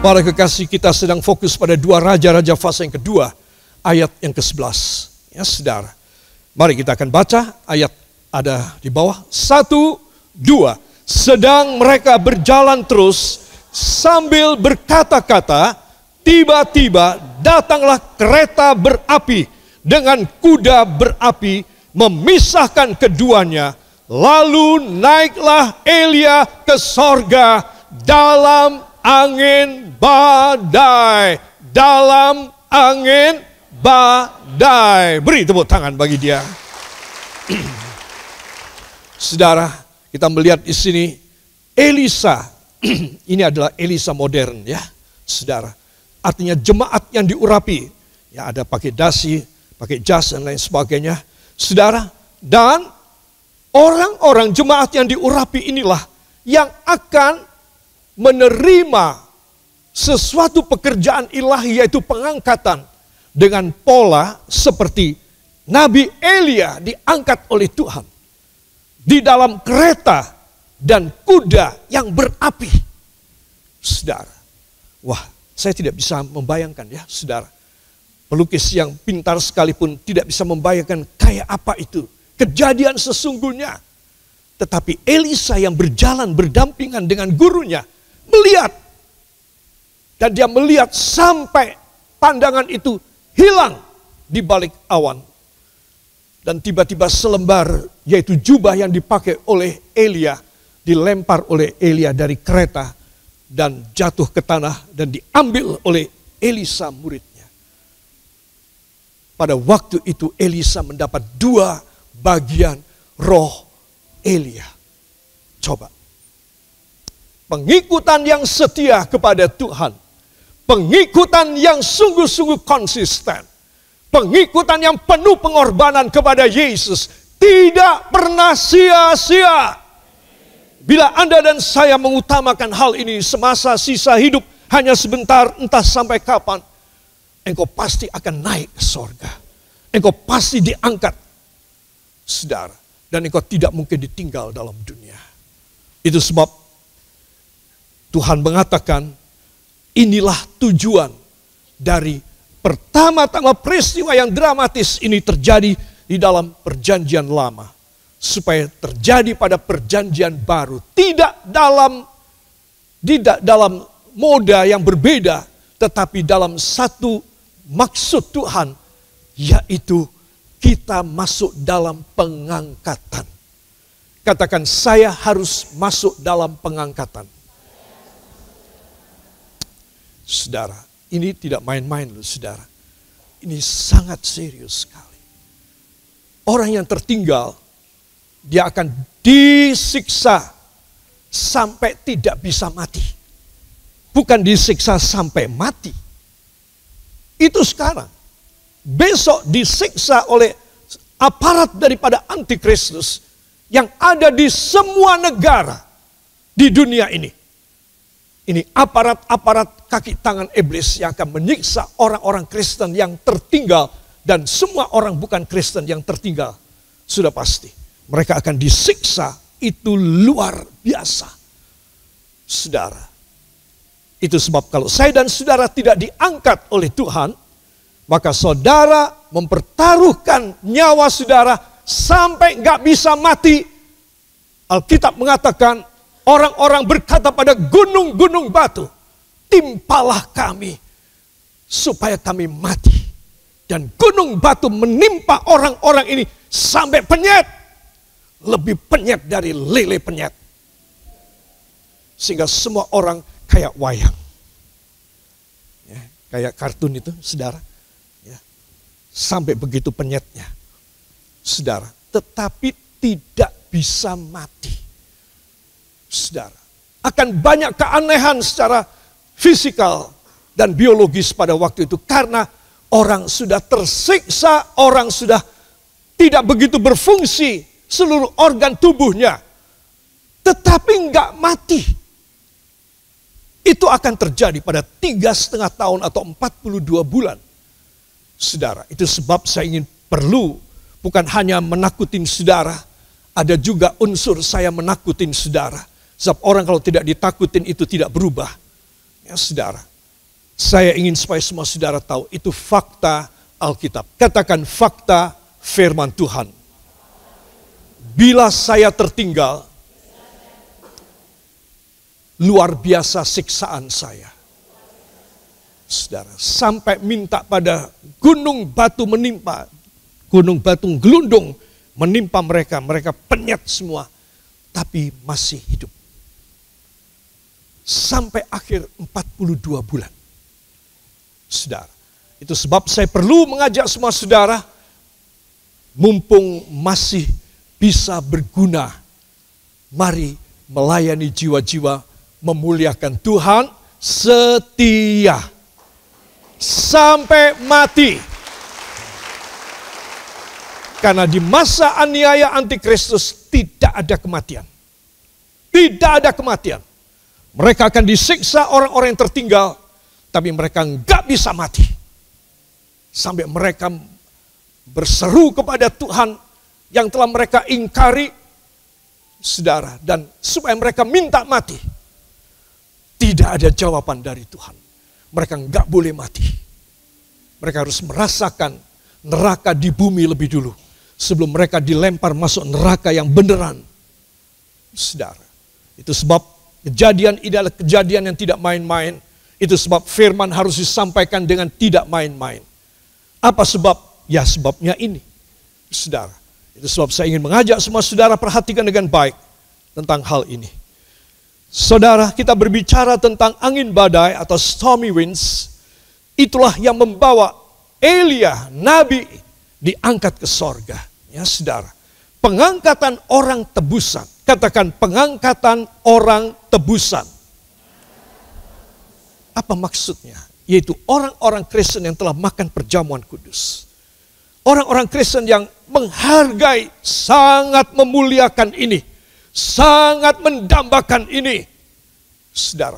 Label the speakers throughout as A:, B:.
A: Para kekasih, kita sedang fokus pada 2 Raja-Raja fase yang kedua, ayat yang ke-11. Ya saudara, mari kita akan baca ayat ada di bawah. 1, 2. Sedang mereka berjalan terus sambil berkata-kata, tiba-tiba datanglah kereta berapi dengan kuda berapi memisahkan keduanya. Lalu naiklah Elia ke sorga dalam angin badai. Dalam angin badai. Beri tepuk tangan bagi dia. Saudara, kita melihat di sini Elisa. Ini adalah Elisa modern ya, saudara. Artinya jemaat yang diurapi. Ya, ada pakai dasi, pakai jas dan lain sebagainya. Saudara, dan orang-orang jemaat yang diurapi inilah yang akan menerima sesuatu pekerjaan ilahi, yaitu pengangkatan dengan pola seperti Nabi Elia diangkat oleh Tuhan di dalam kereta dan kuda yang berapi. Saudara, wah, saya tidak bisa membayangkan ya saudara. Pelukis yang pintar sekalipun tidak bisa membayangkan kayak apa itu kejadian sesungguhnya. Tetapi Elisa yang berjalan berdampingan dengan gurunya melihat. Dan dia melihat sampai pandangan itu hilang di balik awan. Dan tiba-tiba selembar, yaitu jubah yang dipakai oleh Elia, dilempar oleh Elia dari kereta dan jatuh ke tanah dan diambil oleh Elisa muridnya. Pada waktu itu Elisa mendapat 2 bagian roh Elia. Coba. Pengikutan yang setia kepada Tuhan. Pengikutan yang sungguh-sungguh konsisten. Pengikutan yang penuh pengorbanan kepada Yesus. Tidak pernah sia-sia. Bila Anda dan saya mengutamakan hal ini semasa sisa hidup hanya sebentar, entah sampai kapan, engkau pasti akan naik ke sorga. Engkau pasti diangkat, saudara. Dan engkau tidak mungkin ditinggal dalam dunia. Itu sebab Tuhan mengatakan, inilah tujuan dari pertama-tama peristiwa yang dramatis ini terjadi di dalam perjanjian lama. Supaya terjadi pada perjanjian baru. Tidak dalam moda yang berbeda, tetapi dalam satu maksud Tuhan, yaitu kita masuk dalam pengangkatan. Katakan, saya harus masuk dalam pengangkatan. Saudara, ini tidak main-main loh saudara. Ini sangat serius sekali. Orang yang tertinggal, dia akan disiksa sampai tidak bisa mati. Bukan disiksa sampai mati. Itu sekarang. Besok disiksa oleh aparat daripada antikristus yang ada di semua negara di dunia ini. Ini aparat-aparat kaki tangan iblis yang akan menyiksa orang-orang Kristen yang tertinggal dan semua orang bukan Kristen yang tertinggal. Sudah pasti. Mereka akan disiksa, itu luar biasa. Saudara. Itu sebab kalau saya dan saudara tidak diangkat oleh Tuhan, maka saudara mempertaruhkan nyawa saudara sampai gak bisa mati. Alkitab mengatakan, orang-orang berkata pada gunung-gunung batu, timpalah kami supaya kami mati. Dan gunung batu menimpa orang-orang ini sampai penyet. Lebih penyet dari lele penyet. Sehingga semua orang kayak wayang. Ya, kayak kartun itu, saudara. Ya, sampai begitu penyetnya. Saudara, tetapi tidak bisa mati. Saudara, akan banyak keanehan secara fisikal dan biologis pada waktu itu. Karena orang sudah tersiksa, orang sudah tidak begitu berfungsi. Seluruh organ tubuhnya. Tetapi enggak mati. Itu akan terjadi pada 3,5 tahun atau 42 bulan. Saudara, itu sebab saya ingin perlu bukan hanya menakutin saudara. Ada juga unsur saya menakutin saudara. Sebab orang kalau tidak ditakutin itu tidak berubah. Ya saudara, Saya ingin supaya semua saudara tahu, itu fakta Alkitab. Katakan fakta firman Tuhan. Bila saya tertinggal, luar biasa siksaan saya. Saudara, sampai minta pada gunung batu menimpa, gunung batu gelundung menimpa mereka, mereka penyet semua, tapi masih hidup. Sampai akhir 42 bulan. Saudara, itu sebab saya perlu mengajak semua saudara, mumpung masih bisa berguna, mari melayani jiwa-jiwa, memuliakan Tuhan, setia sampai mati. Karena di masa aniaya antikristus tidak ada kematian. Tidak ada kematian. Mereka akan disiksa orang-orang yang tertinggal, tapi mereka enggak bisa mati. Sampai mereka berseru kepada Tuhan yang telah mereka ingkari, saudara, dan supaya mereka minta mati. Tidak ada jawaban dari Tuhan. Mereka enggak boleh mati. Mereka harus merasakan neraka di bumi lebih dulu, sebelum mereka dilempar masuk neraka yang beneran. Saudara, itu sebab kejadian ini adalah kejadian yang tidak main-main. Itu sebab firman harus disampaikan dengan tidak main-main. Apa sebab? Ya sebabnya ini, saudara. Itu sebab saya ingin mengajak semua saudara perhatikan dengan baik tentang hal ini. Saudara, kita berbicara tentang angin badai atau stormy winds. Itulah yang membawa Elia, nabi, diangkat ke sorga. Ya saudara, pengangkatan orang tebusan. Katakan pengangkatan orang tebusan. Apa maksudnya? Yaitu orang-orang Kristen yang telah makan perjamuan kudus. Orang-orang Kristen yang menghargai, sangat memuliakan ini. Sangat mendambakan ini. Saudara.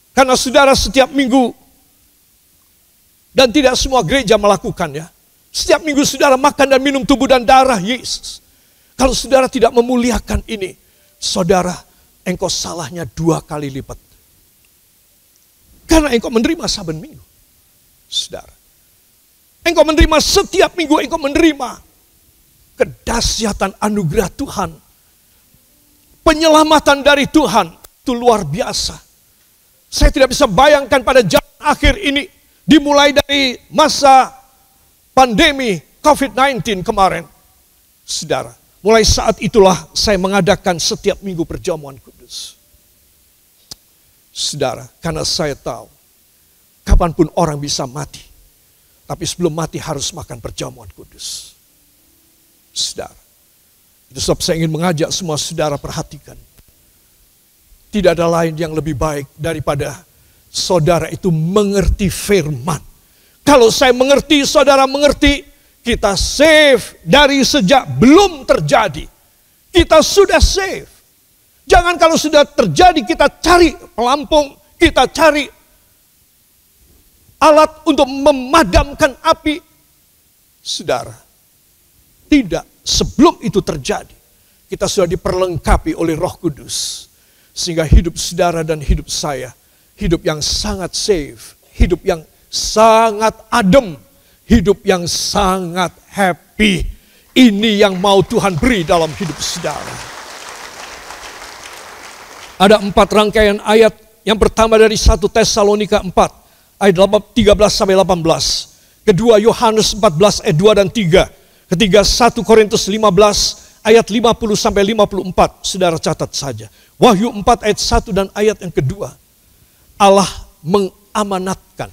A: Karena saudara setiap minggu, dan tidak semua gereja melakukannya. Setiap minggu saudara makan dan minum tubuh dan darah Yesus. Kalau saudara tidak memuliakan ini, saudara, engkau salahnya 2 kali lipat. Karena engkau menerima saben minggu. Saudara. Engkau menerima setiap minggu, engkau menerima kedahsyatan anugerah Tuhan. Penyelamatan dari Tuhan. Itu luar biasa. Saya tidak bisa bayangkan pada zaman akhir ini. Dimulai dari masa pandemi COVID-19 kemarin. Saudara. Mulai saat itulah saya mengadakan setiap minggu perjamuan kudus. Saudara, karena saya tahu kapanpun orang bisa mati, tapi sebelum mati harus makan perjamuan kudus. Saudara, itu sebab saya ingin mengajak semua saudara perhatikan. Tidak ada lain yang lebih baik daripada saudara itu mengerti firman. Kalau saya mengerti, saudara mengerti, kita save dari sejak belum terjadi. Kita sudah save. Jangan kalau sudah terjadi kita cari pelampung, kita cari alat untuk memadamkan api. Saudara, tidak, sebelum itu terjadi, kita sudah diperlengkapi oleh Roh Kudus. Sehingga hidup saudara dan hidup saya, hidup yang sangat safe, hidup yang sangat adem, hidup yang sangat happy. Ini yang mau Tuhan beri dalam hidup saudara. Ada 4 rangkaian ayat. Yang pertama dari 1 Tesalonika 4 ayat 13 sampai 18. Kedua Yohanes 14 ayat 2 dan 3. Ketiga 1 Korintus 15 ayat 50 sampai 54. Saudara catat saja. Wahyu 4 ayat 1 dan ayat yang kedua. Allah mengamanatkan.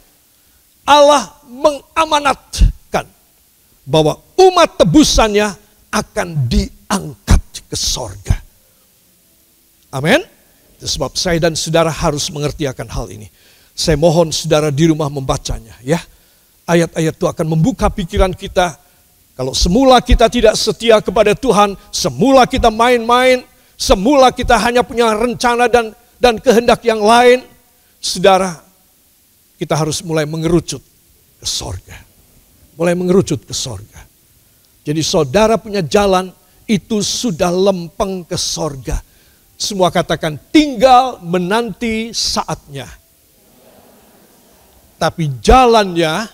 A: Allah mengamanatkan bahwa umat tebusannya akan diangkat ke sorga. Amin. Sebab saya dan saudara harus mengerti akan hal ini. Saya mohon saudara di rumah membacanya, ya. Ayat-ayat itu akan membuka pikiran kita. Kalau semula kita tidak setia kepada Tuhan, semula kita main-main, semula kita hanya punya rencana dan kehendak yang lain, saudara, kita harus mulai mengerucut ke sorga. Mulai mengerucut ke sorga. Jadi saudara punya jalan itu sudah lempeng ke sorga. Semua katakan tinggal menanti saatnya. tapi jalannya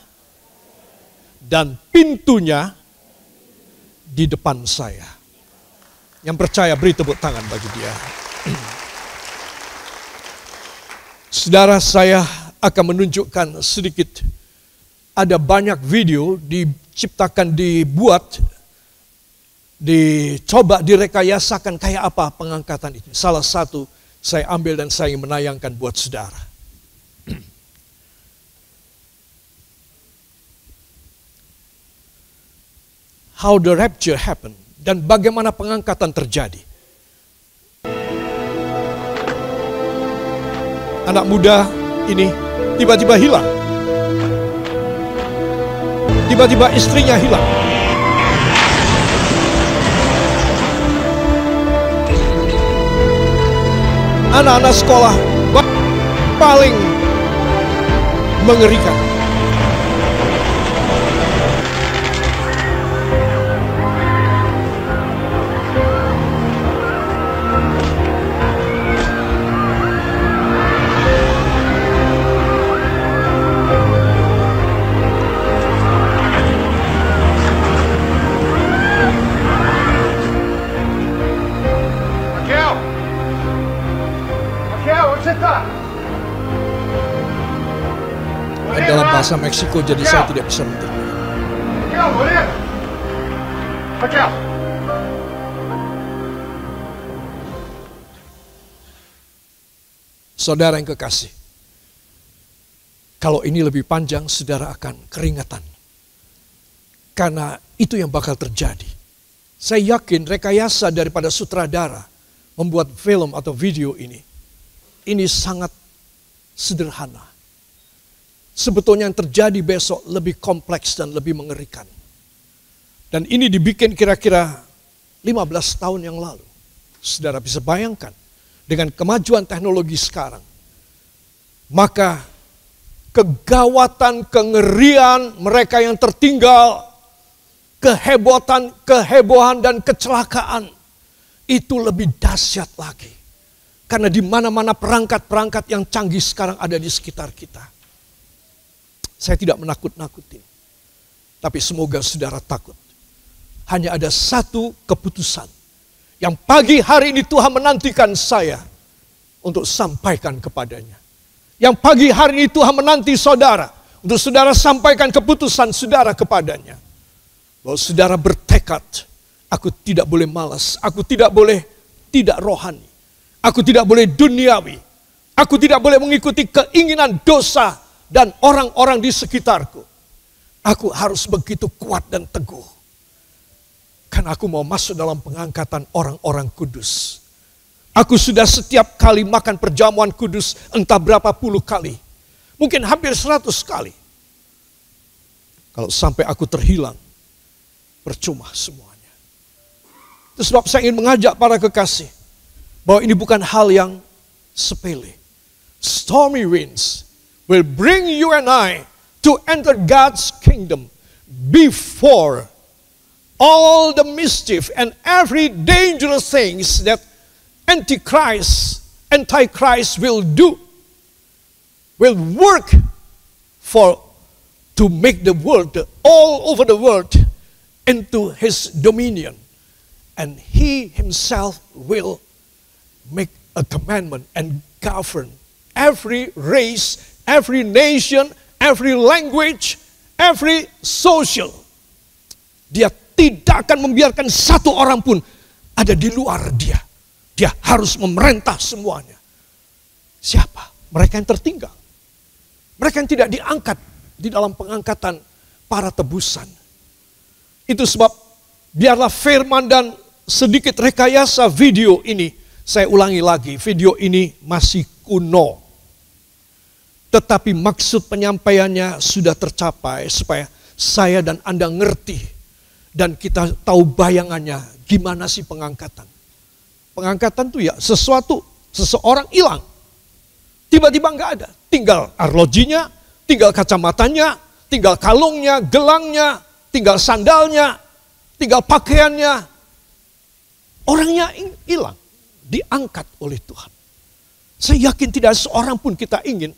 A: dan pintunya di depan saya. Yang percaya beri tepuk tangan bagi dia. Saudara, saya akan menunjukkan sedikit. Ada banyak video diciptakan, dibuat, dicoba direkayasakan kayak apa pengangkatan ini. Salah satu saya ambil dan saya ingin menayangkan buat saudara. How the rapture happened, dan bagaimana pengangkatan terjadi. Anak muda ini tiba-tiba hilang. Tiba-tiba istrinya hilang. Anak-anak sekolah paling mengerikan. Dalam bahasa Meksiko, jadi saya tidak bisa mengerti. Saudara yang kekasih, kalau ini lebih panjang, saudara akan keringatan. Karena itu yang bakal terjadi. Saya yakin rekayasa daripada sutradara membuat film atau video ini sangat sederhana. Sebetulnya yang terjadi besok lebih kompleks dan lebih mengerikan. Dan ini dibikin kira-kira 15 tahun yang lalu. Saudara bisa bayangkan, dengan kemajuan teknologi sekarang, maka kegawatan, kengerian mereka yang tertinggal, kehebohan dan kecelakaan, itu lebih dahsyat lagi. Karena di mana-mana perangkat-perangkat yang canggih sekarang ada di sekitar kita. Saya tidak menakut-nakutin. Tapi semoga saudara takut. Hanya ada satu keputusan. Yang pagi hari ini Tuhan menantikan saya untuk sampaikan kepadanya. Yang pagi hari ini Tuhan menanti saudara. Untuk saudara sampaikan keputusan saudara kepadanya. Bahwa saudara bertekad. Aku tidak boleh malas. Aku tidak boleh tidak rohani. Aku tidak boleh duniawi. Aku tidak boleh mengikuti keinginan dosa dan orang-orang di sekitarku. Aku harus begitu kuat dan teguh. Karena aku mau masuk dalam pengangkatan orang-orang kudus. Aku sudah setiap kali makan perjamuan kudus entah berapa puluh kali. Mungkin hampir 100 kali. Kalau sampai aku terhilang, percuma semuanya. Itu sebab saya ingin mengajak para kekasih. Bahwa ini bukan hal yang sepele. Stormy winds will bring you and I to enter God's kingdom before all the mischief and every dangerous things that Antichrist will do, will work to make the world, all over the world, into his dominion. And he himself will make a commandment and govern every race, every nation, every language, every social. Dia tidak akan membiarkan satu orang pun ada di luar dia. Dia harus memerintah semuanya. Siapa? Mereka yang tertinggal. Mereka yang tidak diangkat di dalam pengangkatan para tebusan. Itu sebab biarlah firman dan sedikit rekayasa video ini. Saya ulangi lagi, video ini masih kuno. Tetapi maksud penyampaiannya sudah tercapai supaya saya dan Anda ngerti. Dan kita tahu bayangannya gimana sih pengangkatan. Pengangkatan itu ya seseorang hilang. Tiba-tiba nggak ada. Tinggal arlojinya, tinggal kacamatanya, tinggal kalungnya, gelangnya, tinggal sandalnya, tinggal pakaiannya. Orangnya hilang, diangkat oleh Tuhan. Saya yakin tidak seorang pun kita ingin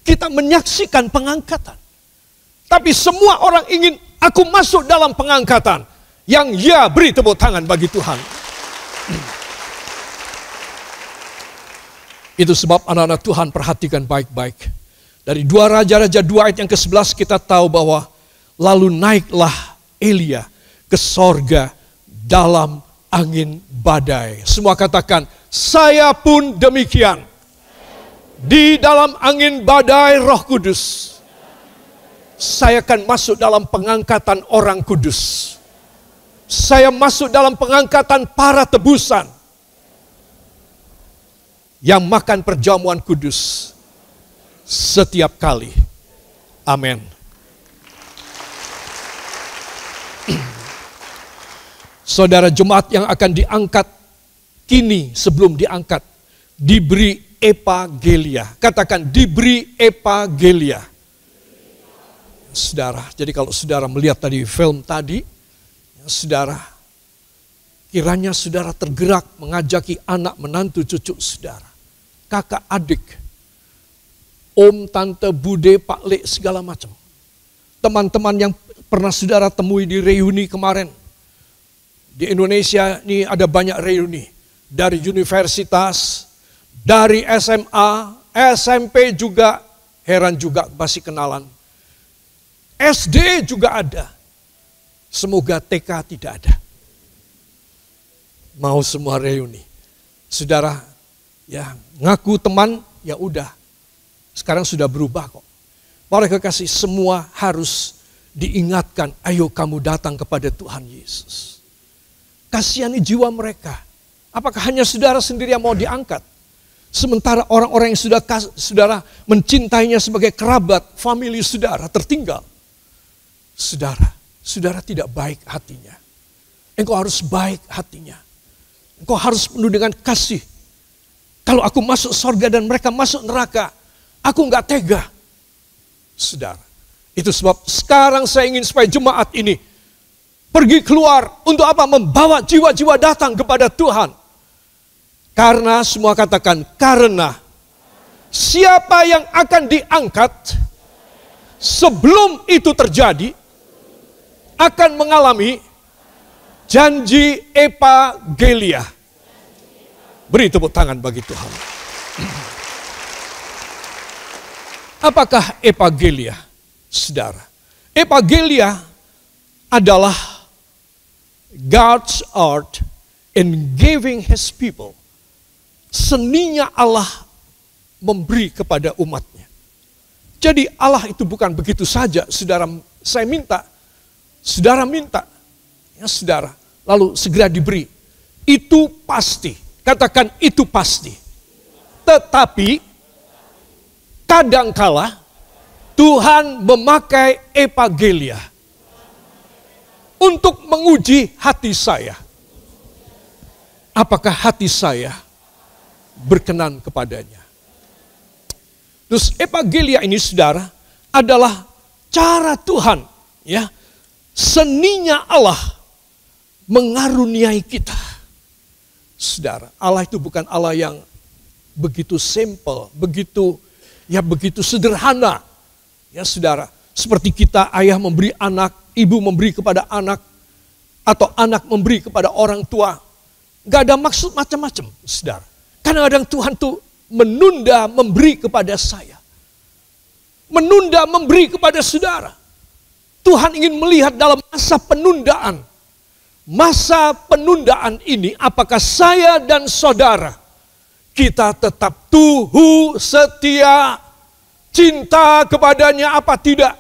A: kita menyaksikan pengangkatan. Tapi semua orang ingin aku masuk dalam pengangkatan. Yang ya, beri tepuk tangan bagi Tuhan. Itu sebab anak-anak Tuhan perhatikan baik-baik. Dari 2 Raja-Raja 2 ayat yang ke-11 kita tahu bahwa lalu naiklah Elia ke sorga dalam angin badai. Semua katakan, saya pun demikian. Di dalam angin badai Roh Kudus. Saya akan masuk dalam pengangkatan orang kudus. Saya masuk dalam pengangkatan para tebusan. Yang makan perjamuan kudus setiap kali. Amin. Saudara, jemaat yang akan diangkat kini sebelum diangkat diberi epagelia. Katakan diberi epagelia. Saudara, jadi kalau saudara melihat tadi film tadi, saudara, kiranya saudara tergerak mengajaki anak, menantu, cucu saudara, kakak, adik, om, tante, bude, pak, le, segala macam. Teman-teman yang pernah saudara temui di reuni kemarin. Di Indonesia ini ada banyak reuni. Dari universitas, dari SMA, SMP juga, heran juga masih kenalan. SD juga ada. Semoga TK tidak ada. Mau semua reuni. Saudara, ya ngaku teman, ya udah. Sekarang sudah berubah kok. Para kekasih, semua harus diingatkan, ayo kamu datang kepada Tuhan Yesus. Kasihani jiwa mereka. Apakah hanya saudara sendiri yang mau diangkat? Sementara orang-orang yang sudah saudara mencintainya sebagai kerabat, famili saudara tertinggal. Saudara tidak baik hatinya. Engkau harus baik hatinya. Engkau harus penuh dengan kasih. Kalau aku masuk surga dan mereka masuk neraka, aku enggak tega. Saudara, itu sebab sekarang saya ingin supaya jemaat ini pergi keluar untuk apa? Membawa jiwa-jiwa datang kepada Tuhan. Karena semua katakan, karena siapa yang akan diangkat sebelum itu terjadi akan mengalami janji epagelia. Beri tepuk tangan bagi Tuhan. Apakah epagelia, saudara? Epagelia adalah God's art in giving His people. Seninya Allah memberi kepada umatnya. Jadi Allah itu bukan begitu saja, saudara. Saya minta, saudara minta, ya saudara, lalu segera diberi. Itu pasti, katakan itu pasti. Tetapi kadangkala Tuhan memakai epagelia untuk menguji hati saya. Apakah hati saya berkenan kepadanya? Terus epagelia ini saudara adalah cara Tuhan, ya, seninya Allah mengaruniai kita. Saudara, Allah itu bukan Allah yang begitu simple, begitu sederhana. Ya saudara, seperti kita ayah memberi anak, ibu memberi kepada anak, atau anak memberi kepada orang tua. Gak ada maksud macam-macam, saudara. Kadang-kadang Tuhan tuh menunda memberi kepada saya. Menunda memberi kepada saudara. Tuhan ingin melihat dalam masa penundaan. Masa penundaan ini apakah saya dan saudara kita tetap tuhu, setia, cinta kepadanya apa tidak?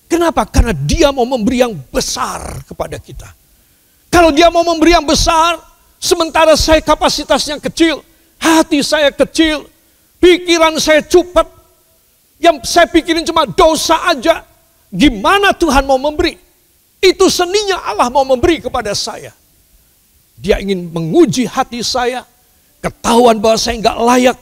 A: Kenapa? Karena dia mau memberi yang besar kepada kita. Kalau dia mau memberi yang besar, sementara saya kapasitasnya kecil, hati saya kecil, pikiran saya cupet, yang saya pikirin cuma dosa aja, gimana Tuhan mau memberi? Itu seninya Allah mau memberi kepada saya. Dia ingin menguji hati saya, ketahuan bahwa saya nggak layak.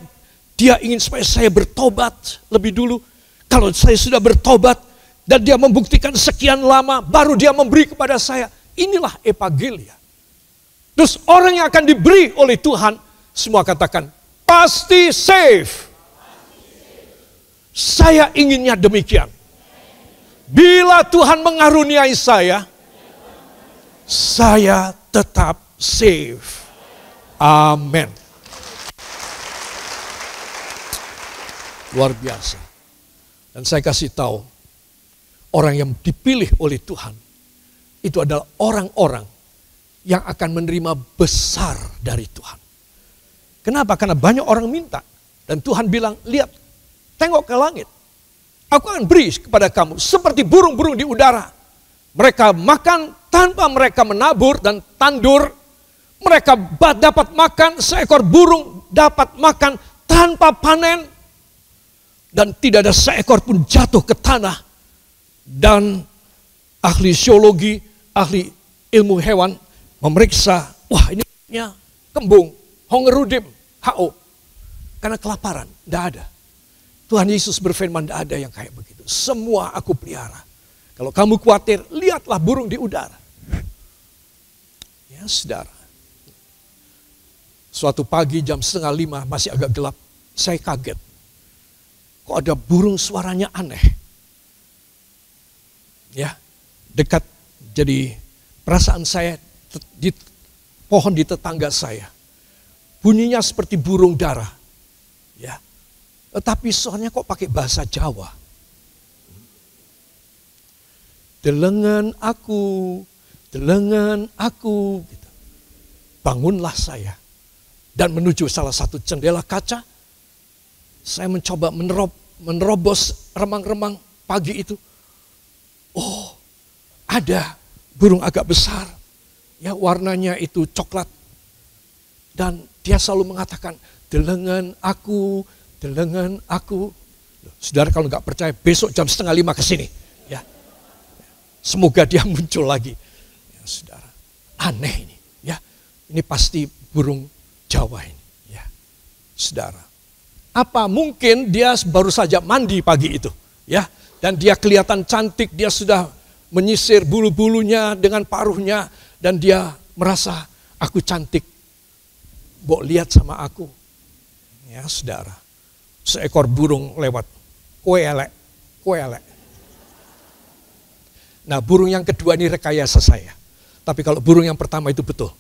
A: Dia ingin supaya saya bertobat lebih dulu. Kalau saya sudah bertobat dan dia membuktikan sekian lama, baru dia memberi kepada saya. Inilah epagelia. Terus orang yang akan diberi oleh Tuhan, semua katakan, pasti save. Saya inginnya demikian. Bila Tuhan mengaruniai saya tetap safe. Amin. Luar biasa. Dan saya kasih tahu, orang yang dipilih oleh Tuhan, itu adalah orang-orang yang akan menerima besar dari Tuhan. Kenapa? Karena banyak orang minta. Dan Tuhan bilang, lihat, tengok ke langit. Aku akan beri kepada kamu seperti burung-burung di udara. Mereka makan tanpa mereka menabur dan tandur. Mereka dapat makan, seekor burung dapat makan tanpa panen. Dan tidak ada seekor pun jatuh ke tanah. Dan ahli zoologi, ahli ilmu hewan memeriksa, wah ini kembung, hongerudim, HO. Karena kelaparan, tidak ada. Tuhan Yesus berfirman, tidak ada yang kayak begitu. Semua aku pelihara. Kalau kamu khawatir, lihatlah burung di udara. Ya saudara. Suatu pagi jam 4:30 masih agak gelap, saya kaget. Kok ada burung suaranya aneh. Ya, dekat. Jadi perasaan saya di pohon di tetangga saya. Bunyinya seperti burung dara. Ya. Tetapi suaranya kok pakai bahasa Jawa. Delengan aku. Gitu. Bangunlah saya. Dan menuju salah satu jendela kaca. Saya mencoba menerobos remang-remang pagi itu. Oh, ada burung agak besar. Ya, warnanya itu coklat. Dan dia selalu mengatakan, delengan aku. Saudara kalau nggak percaya, besok jam 4:30 ke sini. Ya. Semoga dia muncul lagi. Ya, saudara, aneh ini. Ya, ini pasti burung Jawa ini. Ya, saudara. Apa mungkin dia baru saja mandi pagi itu. Ya, dan dia kelihatan cantik, dia sudah menyisir bulu-bulunya dengan paruhnya. Dan dia merasa, aku cantik. Mbok lihat sama aku. Ya saudara, seekor burung lewat. Kowe elek. Nah burung yang kedua ini rekayasa saya. Tapi kalau burung yang pertama itu betul.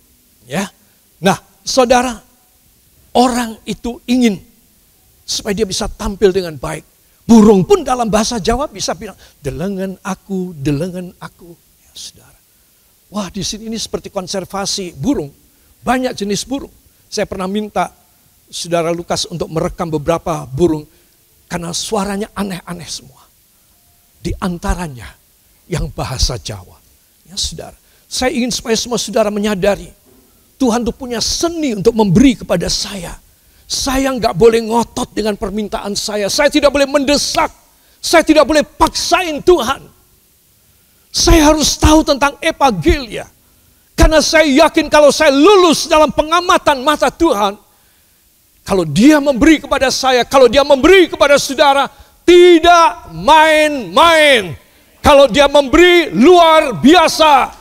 A: Ya. Nah saudara, orang itu ingin supaya dia bisa tampil dengan baik. Burung pun dalam bahasa Jawa bisa bilang, delengan aku. Ya saudara. Wah di sini ini seperti konservasi burung. Banyak jenis burung. Saya pernah minta saudara Lukas untuk merekam beberapa burung. Karena suaranya aneh-aneh semua. Di antaranya yang bahasa Jawa. Ya saudara. Saya ingin supaya semua saudara menyadari. Tuhan itu punya seni untuk memberi kepada saya. Saya nggak boleh ngotot dengan permintaan saya. Saya tidak boleh mendesak. Saya tidak boleh paksain Tuhan. Saya harus tahu tentang evangelia. Karena saya yakin kalau saya lulus dalam pengamatan mata Tuhan. Kalau dia memberi kepada saya, kalau dia memberi kepada saudara, tidak main-main. Kalau dia memberi luar biasa.